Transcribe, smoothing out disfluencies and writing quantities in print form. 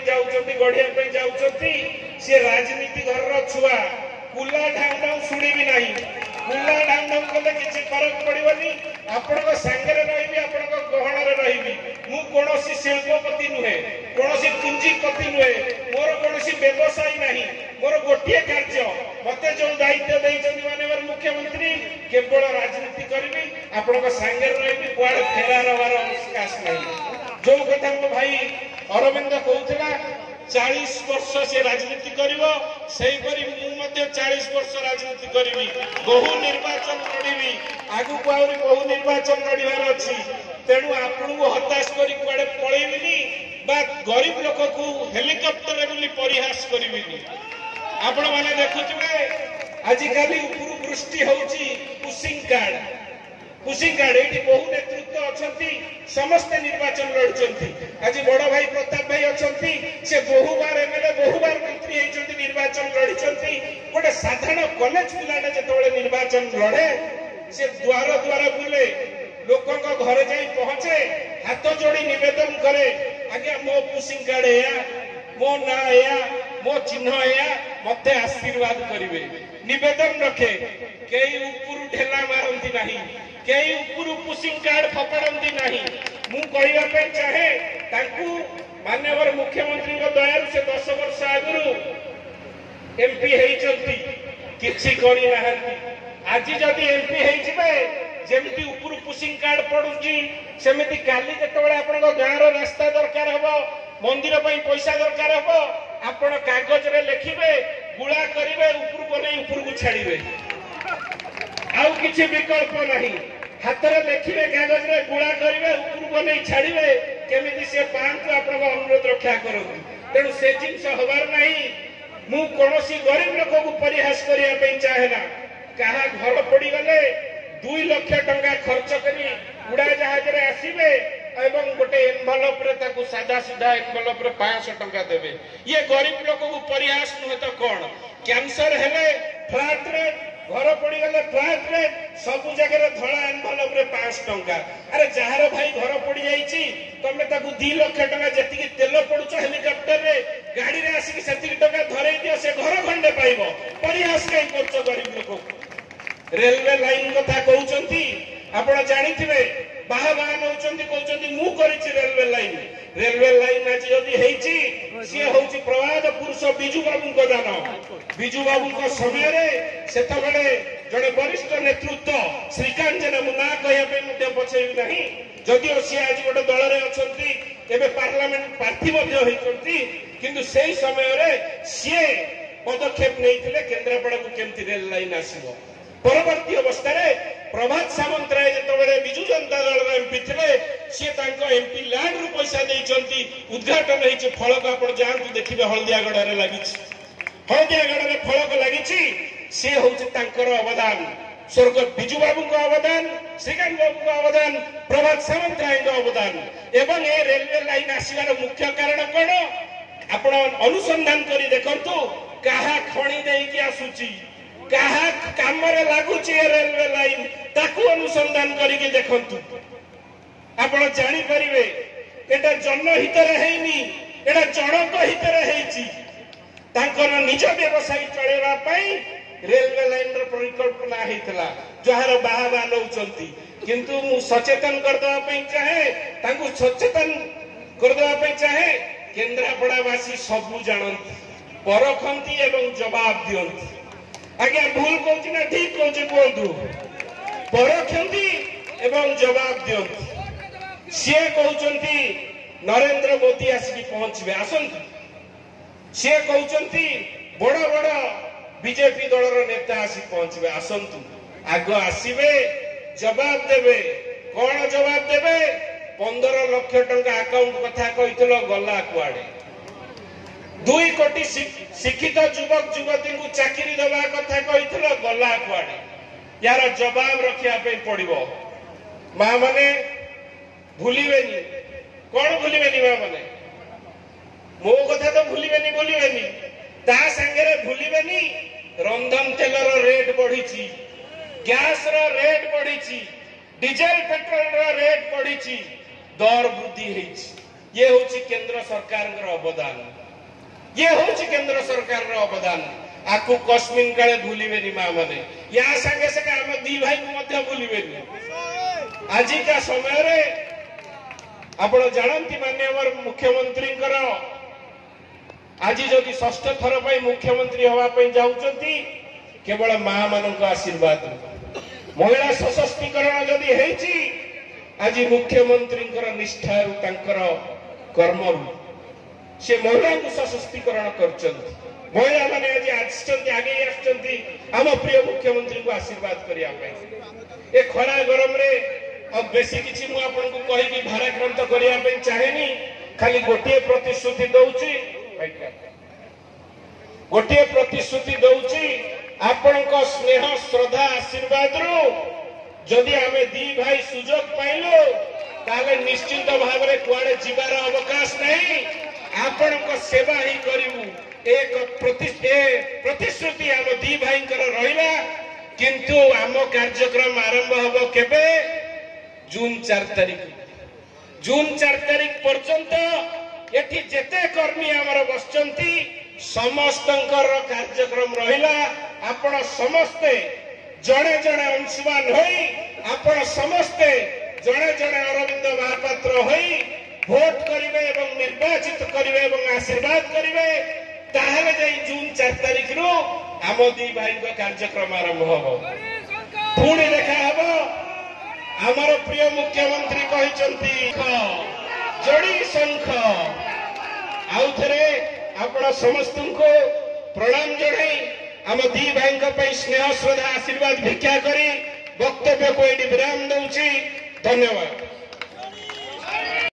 जाउछंती गढ़िया पे जाउछंती से राजनीति घर छुआ कुला ढाउ ढाउ शुणिबी नहीं कुला ढाउ ढाउ कले किछि फरक पड़िबनी आपन को संगरे रहिबी आपन को गहण रे रहिबी मु कोनोसी शिल्पपति नुहे कोनोसी पूंजीपति नुहे मोर कोनोसी व्यवसाय नहीं मोर गोटिए कार्य मते जो दायित्व दैछन्ती माननीय मुख्यमंत्री केवल राजनीति करबी आपन को संगरे रहिबी कुआडे फेरार हवार अवकाश नहीं जो कथा मो भाई अरविंद कहूला 40 वर्ष से राजनीति करिवो सेही परि मु मध्ये 40 वर्ष राजनीति करिवि बहु निर्वाचन लड़िबी आगु को आउरी बहु निर्वाचन लड़िबार अछि तेणु आपन को हताश करी कुआडे पळेबिनी बा गरीब लोक को हेलिकॉप्टर रे बुली परिहास करिबिनी आपण माने देखुथिबे आज काली उपरु वृष्टि होउची पुसिंग कार्ड एटी बहु नेतृत्व अछंती समस्त निर्वाचन लड़ुचंती आज बड़ भाई प्रताप भाई अछंती से बहु बार एमएलए बहु बार मंत्री हेचंती निर्वाचन लड़िचंती गोटे साधारण कॉलेज पिलाटे जेतबेले निर्वाचन लड़े से द्वार द्वार बुले लोकों को घर जाई पहुंचे हाथ जोड़ी निवेदन करे आज्ञा मो पुसिंग कार्ड या मो ना या मो चिन्ह या मते आशीर्वाद करिवे निवेदन रखे केई ऊपर ढेला मारंती नाही केई ऊपर पुसिंग कार्ड फपड़ंती नाही मु कहिबा पे चाहे ताकू माननीय मुख्यमंत्री को दयालु से 10 वर्ष आगुरु एमपी हेचंती किछि करि नाहंती आज जदी एमपी हेजिबे जेमती ऊपर पुसिंग कार्ड पडुची सेमिति काली जेतबेले आपन गाँ रो रास्ता दरकार हबो मंदिर पई पैसा दरकार हबो आपण कागज रे लिखिबे गुळा करिवे ऊपर बनै ऊपर को छाड़िबे आउ किछि विकल्प नहीं हाथ रे लिखिबे कागज रे गुळा करिवे ऊपर बनै छाड़िबे केमिति से पांच आपण अनुरोध रक्षा करथि तेणु से जिंस हबार नहीं मु कोनोसी गरीब लोक को परिहास करिया पे चाहेना कहा घर पड़ी गले 2 लाख टंका खर्च करी उड़ा जहाज रे आसीबे एवं गोटे एनवेलप रे ताकू सादा सीधा एनवेलप रे 500 टंका देबे ये गरीब लोक को परिहास नुहे तो कोन कैंसर हेले फ्लैट रेट घर पड़ी गले फ्लैट रेट सब जगह धड़ा एनवेलप रे 500 टंका अरे जहार भाई घर पड़ी जाईची तमे ताकू 2 लाख टंका जेतिकी तेल पडुछ हेलिकॉप्टर रे गाड़ी रे आसी सेतिकी टंका धरै दियो से घर खंडे पाइबो परिहास कई करछ गरीब लोक रेलवे लाइन कथा कहउचंती आपण जानिथिबे बाहा बाहा नउचंती कहउचंती मु करिछि रेलवे लाइन आज जदी हेची से होची प्रवाद पुरुष बिजू बाबू को दान बिजू बाबू को समय रे सेतबेले जड़े वरिष्ठ नेतृत्व श्रीकांत जेना मुना कहया पे मते पछेइ नहीं जदी ओ से आज गोटे दल रे अछंती एबे पार्लियामेंट प्रार्थी मध्ये होइचंती किंतु सेही समय रे से पदक्षेप नैथिले केंद्रापड़ा को केमती रेल लाइन आसीबो परवर्ती अवस्था रे प्रभात सामंतराय जेतबेले बिजू जनता दल रे एमपी थिले से तांको एमपी लैंड रु पैसा देइचंती उद्घाटन हेछि फलक आपण जानतु देखिबे हळदियागड रे लागिछि हळदियागड रे फलक लागिछि से होछि तांकर अवदान स्वर्ग बिजू बाबू को अवदान श्रीकांत बाबू को अवदान प्रभात सामंतराय को अवदान एवं ए रेलवे लाइन आसीबार मुख्य कारण कोन आपण अनुसंधान करी देखंतु काहा खणी देई कि आसुची काहा काम रे लागुची रेलवे लाइन ताकू अनुसंधान करिके देखंतु आपण जानि परिबे एटा जनहित रे हेइनी एटा जनक हित रे हेइची तांकर निज व्यवसाय चलेबा पई रेलवे लाइन रो परिकल्पना हेतला जहार बाहा नउचंती किंतु मु सचेतन करदवा पई चाहे तांकू सचेतन करदवा पई चाहे केंद्रापड़ावासी सबु जानंती परखंती एवं जवाब दियंती आज्ञा भूल कहूँ ना ठीक कहूँ कहतु परखंती एवं जवाब दियंती सी कहते नरेंद्र मोदी आसिक पहुंचे आसतु सी कहते बड़ बड़ बीजेपी दलर नेता आसिक पहुंचे आसतु आग आसवे जवाब देवे कौन जवाब देवे 15 लाख टंका अकाउंट कथा कही गला कुआडे 2 कोटी शिक्षित युवक युवती को चाकरी देवा कथा कही गला कुआडे यार जवाब रखा पड़ो माँ मैंने भूलिबेनी कौन भूलिबेनी माँ मैंने मो कथा तो भूलिबेनी ता संगे भूलिबेनी रंधन तेल रेट बढ़ी गैस रेट बढ़ी डीजेल पेट्रोल रेट बढ़ी दर वृद्धि ये हूँ केंद्र सरकार अवदान, ये हूँ केंद्र सरकार अवदान। आपको कस्मिन काले भूलिबेनी माँ मैंने या संगे संगे आम दी भाई को भूलिबेनी। आजिका समय रे आपण जानती माननीय मुख्यमंत्री आज जदि षष्ठ थर पर मुख्यमंत्री हवाई जाऊँगी केवल माँ मान आशीर्वाद महिला सशक्तिकरण जदि है आज मुख्यमंत्री निष्ठा कर्म से महिला को सशक्तिकरण कर महिला माने आज आगे आम प्रिय मुख्यमंत्री को आशीर्वाद करने ए खरा गरम रे अब बेसी किसी कही भाराक्रांत करने चाहेनी खाली गोटे प्रतिश्रुति दौची गोटे प्रतिश्रुति दौची आपण स्नेह श्रद्धा आशीर्वाद रु जदि आमे दी भाई सुजोग पाइलु ताले निश्चित भाव में कुआड़े जीवार अवकाश नहीं आपण सेवा ही करिवु एक प्रतिश्रुति आम दी भाई रहिला किंतु आम कार्यक्रम आरंभ हबो केबे जून 4 तारिख जून 4 तारिख पर्यंत एठी जेते कर्मी आमर बसचंती समस्तंकर कार्यक्रम रहिला आपण समस्ते जड़े जड़े अंशुमान होई आपण समस्ते जड़े जड़े अरविंद महापात्र होई भोट करिवे एवं निर्वाचित करिवे एवं आशीर्वाद करिवे ताहले जाई जून 4 तारिख रु आम दी भाई को कार्यक्रम आरंभ हबो पुणी देखा हबो आमर प्रिय मुख्यमंत्री कहिसंती जड़ी शंख आउ थरे आपण समस्त को प्रणाम जणाई आम दी भाई स्नेह श्रद्धा आशीर्वाद भिक्षा करी वक्तव्य को विराम दूची। धन्यवाद।